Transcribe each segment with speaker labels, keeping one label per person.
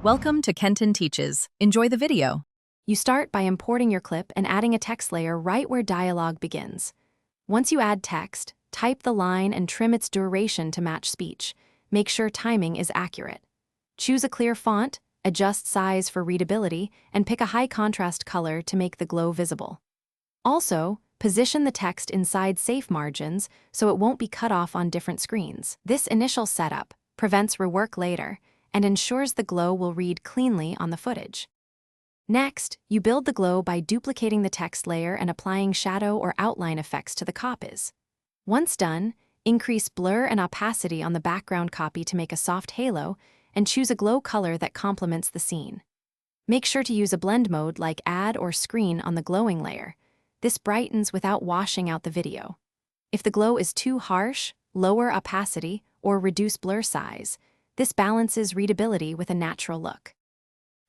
Speaker 1: Welcome to Kenton Teaches. Enjoy the video.
Speaker 2: You start by importing your clip and adding a text layer right where dialogue begins. Once you add text, type the line and trim its duration to match speech. Make sure timing is accurate. Choose a clear font, adjust size for readability, and pick a high contrast color to make the glow visible. Also, position the text inside safe margins so it won't be cut off on different screens. This initial setup prevents rework later and ensures the glow will read cleanly on the footage. Next, you build the glow by duplicating the text layer and applying shadow or outline effects to the copies. Once done, increase blur and opacity on the background copy to make a soft halo, and choose a glow color that complements the scene. Make sure to use a blend mode like Add or Screen on the glowing layer. This brightens without washing out the video. If the glow is too harsh, lower opacity or reduce blur size. This balances readability with a natural look.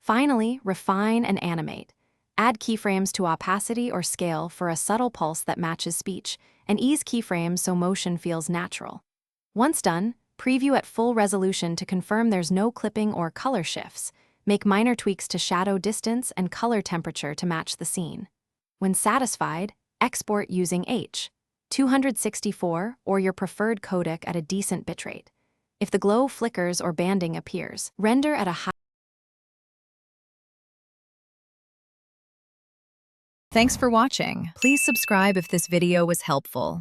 Speaker 2: Finally, refine and animate. Add keyframes to opacity or scale for a subtle pulse that matches speech, and ease keyframes so motion feels natural. Once done, preview at full resolution to confirm there's no clipping or color shifts. Make minor tweaks to shadow distance and color temperature to match the scene. When satisfied, export using H.264 or your preferred codec at a decent bitrate. If the glow flickers or banding appears, render at a high.
Speaker 1: Thanks for watching. Please subscribe if this video was helpful.